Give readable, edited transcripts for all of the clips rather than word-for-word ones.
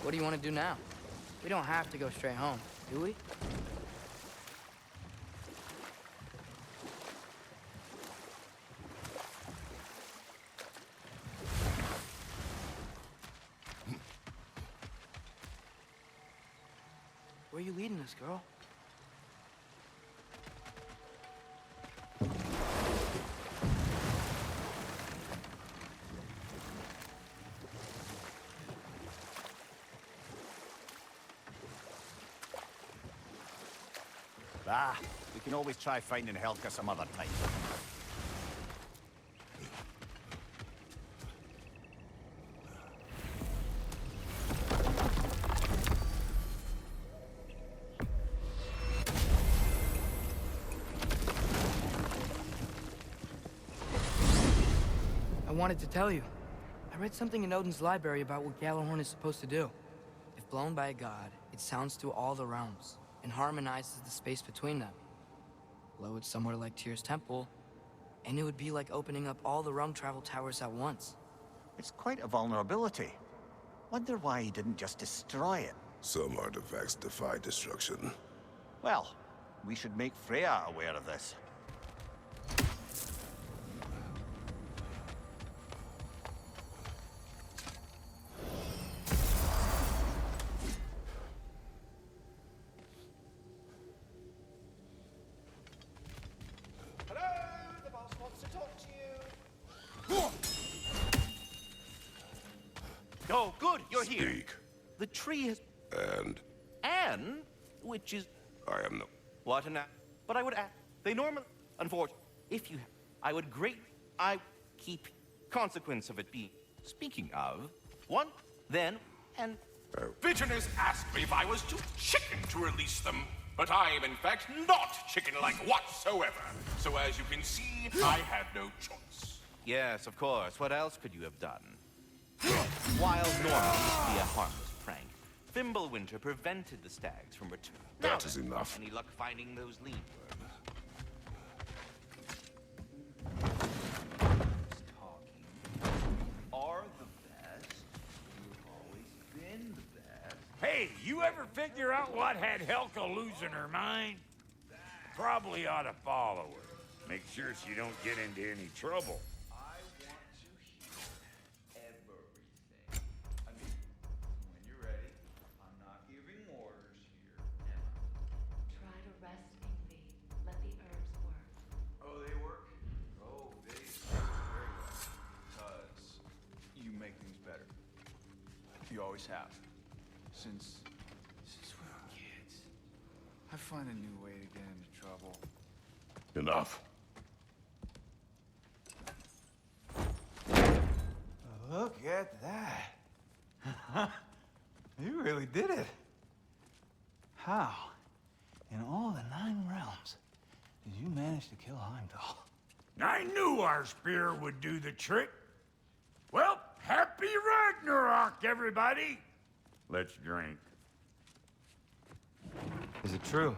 What do you want to do now? We don't have to go straight home, do we? Where are you leading us, girl? Ah, we can always try finding Helga some other time. I wanted to tell you. I read something in Odin's library about what Gjallarhorn is supposed to do. If blown by a god, it sounds through all the realms and harmonizes the space between them. Blow it somewhere like Tyr's temple, and it would be like opening up all the realm travel towers at once. It's quite a vulnerability. Wonder why he didn't just destroy it. Some artifacts defy destruction. Well, we should make Freya aware of this. Oh, good, you're here. Speak. The tree has... And And, which is... I am the... What an... But I would add, they normally... Unfortunately, if you... I would I keep consequence of it being... Speaking of, one, then, and... Vigilance asked me if I was too chicken to release them, but I am in fact not chicken-like whatsoever. So as you can see, I had no choice. Yes, of course. What else could you have done? While normally it'd be a harmless prank, Fimbulwinter prevented the stags from returning. That is enough. Any luck finding those lean worms? Talking are the best. You've always been the best. Hey, you ever figure out what had Helga losing her mind? Probably ought to follow her. Make sure she don't get into any trouble. I want to hear everything. I mean, when you're ready, I'm not giving orders here, am I? Try to rest, Ingvi. Let the herbs work. Oh, they work? Oh, they work very well. Because you make things better. You always have. Since we were kids. I find a new way to get into trouble. Enough. Look at that. You really did it. How, in all the 9 realms, did you manage to kill Heimdall? I knew our spear would do the trick. Well, happy Ragnarok, everybody! Let's drink. Is it true?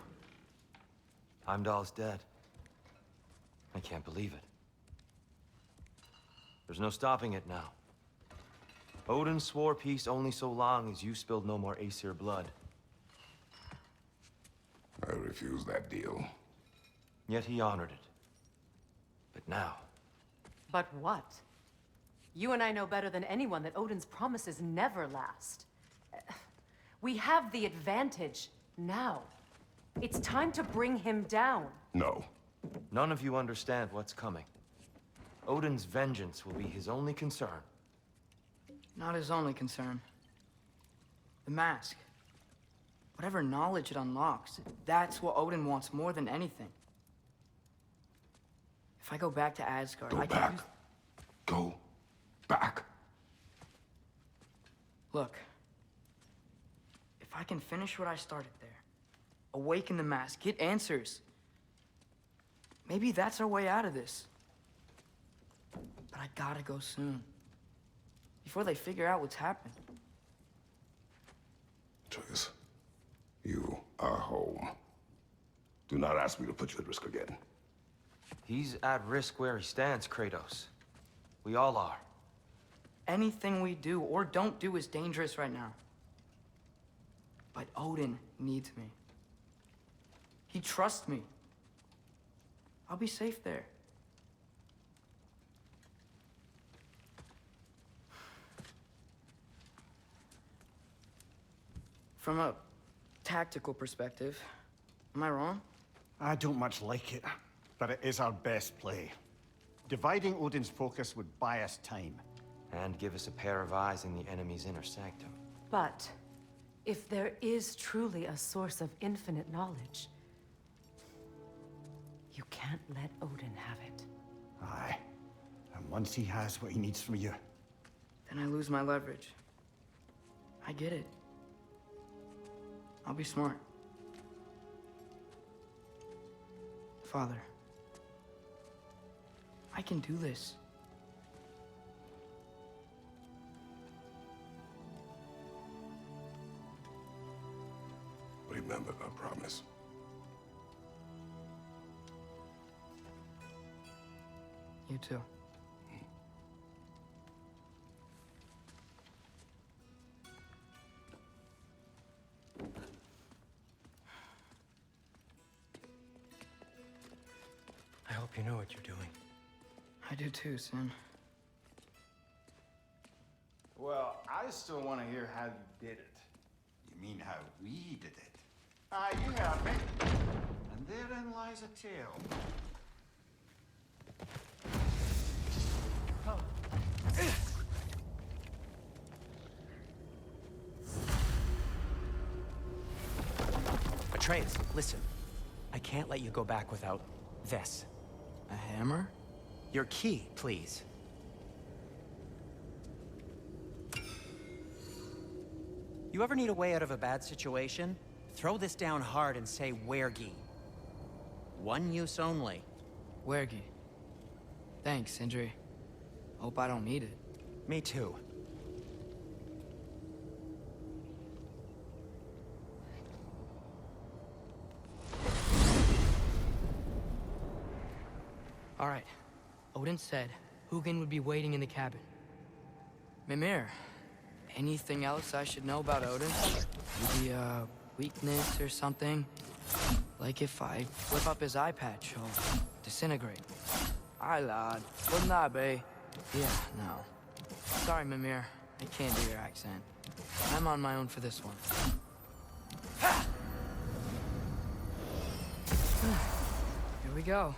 Heimdall's dead. I can't believe it. There's no stopping it now. Odin swore peace only so long as you spilled no more Aesir blood. I refuse that deal. Yet he honored it. But now... But what? You and I know better than anyone that Odin's promises never last. We have the advantage now. It's time to bring him down. No. None of you understand what's coming. Odin's vengeance will be his only concern. Not his only concern. The mask. Whatever knowledge it unlocks, that's what Odin wants more than anything. If I go back to Asgard, Go I can back. use... Go back. Look. If I can finish what I started there, awaken the mask, get answers, maybe that's our way out of this. But I gotta go soon. Before they figure out what's happened. Atreus, you are home. Do not ask me to put you at risk again. He's at risk where he stands, Kratos. We all are. Anything we do or don't do is dangerous right now. But Odin needs me. He trusts me. I'll be safe there. From a tactical perspective, am I wrong? I don't much like it, but it is our best play. Dividing Odin's focus would buy us time. And give us a pair of eyes in the enemy's inner sanctum. But if there is truly a source of infinite knowledge, you can't let Odin have it. Aye. And once he has what he needs from you... Then I lose my leverage. I get it. I'll be smart. Father, I can do this. Remember the promise. You too. I hope you know what you're doing. I do too, Sin. Well, I still want to hear how you did it. You mean how we did it? Ah, you have me. And therein lies a tale. Atreus, listen. I can't let you go back without this. A hammer? Your key, please. You ever need a way out of a bad situation? Throw this down hard and say Wergi. One use only. Wergi. Thanks, Sindri. Hope I don't need it. Me too. All right. Odin said Hugin would be waiting in the cabin. Mimir, anything else I should know about Odin? Maybe a weakness or something? Like if I flip up his eye patch, he'll disintegrate. Aye, lad. Wouldn't that be? Yeah, no. Sorry, Mimir. I can't do your accent. I'm on my own for this one. Here we go.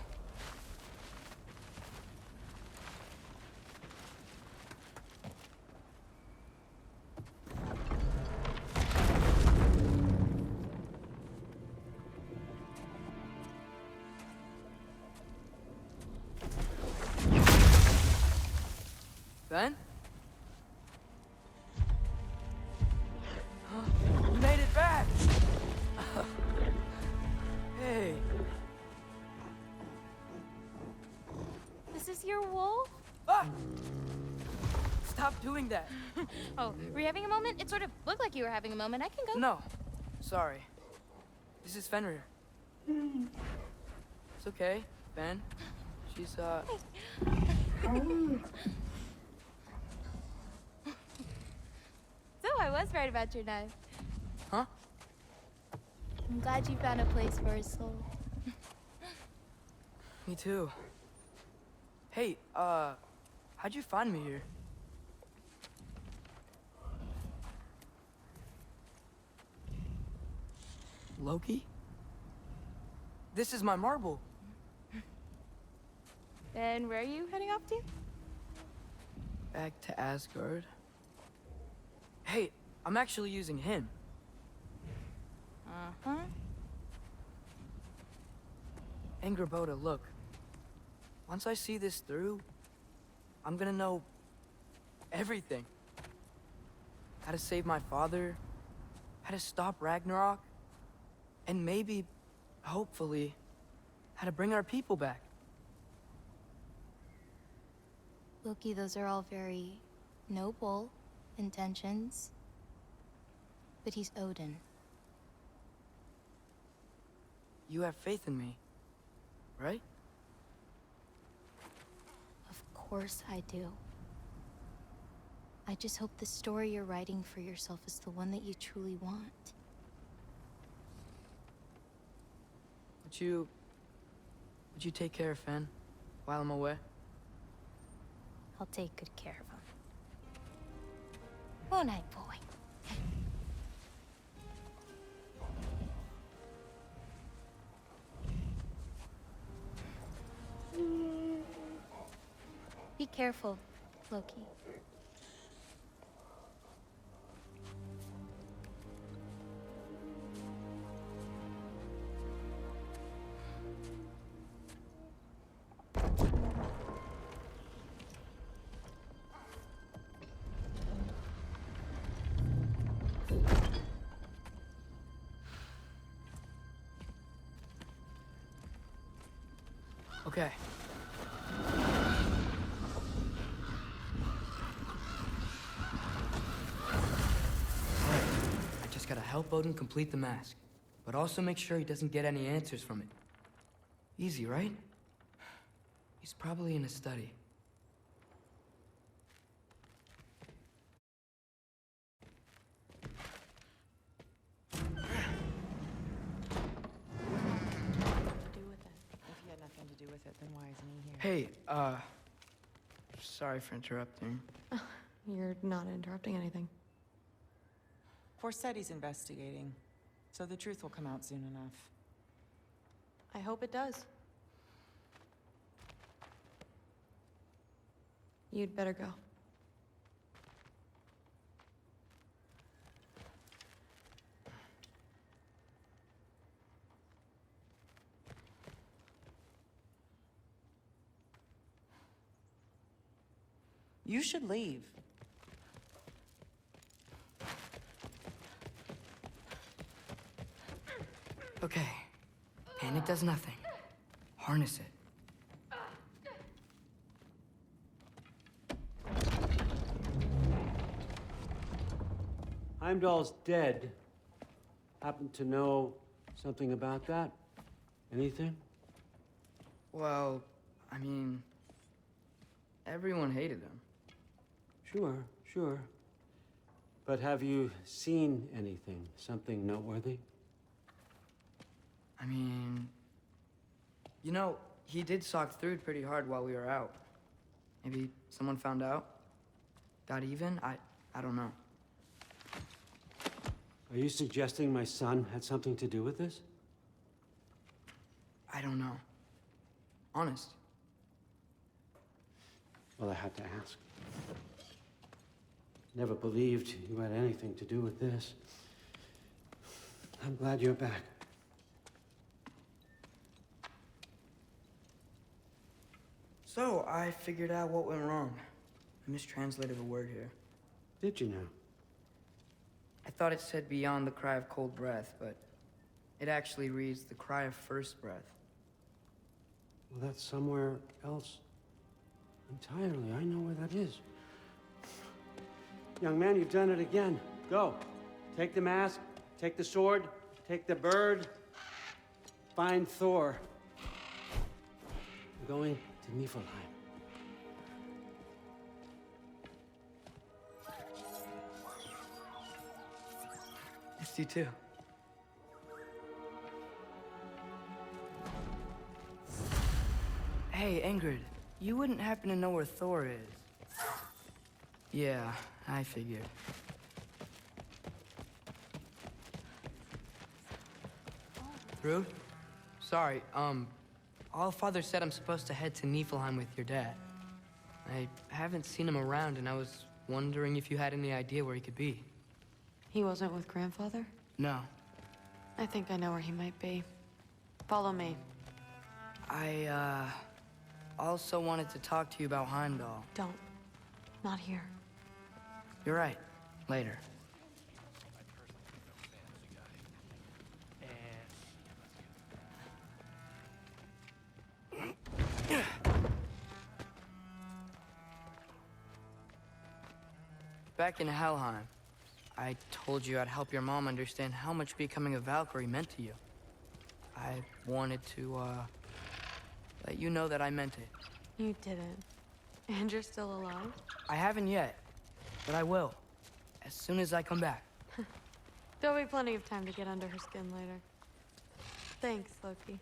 Ben? You made it back! Hey. This is your wolf? Ah! Stop doing that. Oh, were you having a moment? It sort of looked like you were having a moment. I can go. No. Sorry. This is Fenrir. It's okay, Ben. She's, So I was right about your knife. Huh? I'm glad you found a place for his soul. Me too. Hey, how'd you find me here? Loki? This is my marble. And where are you heading off to? Back to Asgard. Hey, I'm actually using him. Uh-huh. Angerboda, look. Once I see this through, I'm gonna know everything. How to save my father, how to stop Ragnarok, and maybe, hopefully, how to bring our people back. Loki, those are all very noble intentions. But he's Odin. You have faith in me, right? Of course I do. I just hope the story you're writing for yourself is the one that you truly want. Would you take care of Finn while I'm away? I'll take good care of him. Won't I, boy? Be careful, Loki. Okay. I just gotta help Odin complete the mask, but also make sure he doesn't get any answers from it. Easy, right? He's probably in a study. Hey, sorry for interrupting. You're not interrupting anything. Forseti's investigating, so the truth will come out soon enough. I hope it does. You'd better go. You should leave. Okay. Panic does nothing. Harness it. Heimdall's dead. Happen to know something about that? Anything? Well, I mean, everyone hated him. Sure. But have you seen anything? Something noteworthy? I mean, you know, he did sock through it pretty hard while we were out. Maybe someone found out? Got even? I don't know. Are you suggesting my son had something to do with this? I don't know. Honest. Well, I had to ask. Never believed you had anything to do with this. I'm glad you're back. So, I figured out what went wrong. I mistranslated a word here. Did you now? I thought it said beyond the cry of cold breath, but it actually reads the cry of first breath. Well, that's somewhere else entirely. I know where that is. Young man, you've done it again. Go. Take the mask, take the sword, take the bird. Find Thor. I'm going to Niflheim. Missed you too. Hey, Ingrid, you wouldn't happen to know where Thor is? Yeah, I figured. Rude? Sorry, Allfather said I'm supposed to head to Niflheim with your dad. I haven't seen him around, and I was wondering if you had any idea where he could be. He wasn't with Grandfather? No. I think I know where he might be. Follow me. I, also wanted to talk to you about Heimdall. Don't. Not here. You're right. Later. Back in Helheim, I told you I'd help your mom understand how much becoming a Valkyrie meant to you. I wanted to, let you know that I meant it. You didn't. And you're still alive? I haven't yet, but I will. As soon as I come back. There'll be plenty of time to get under her skin later. Thanks, Loki.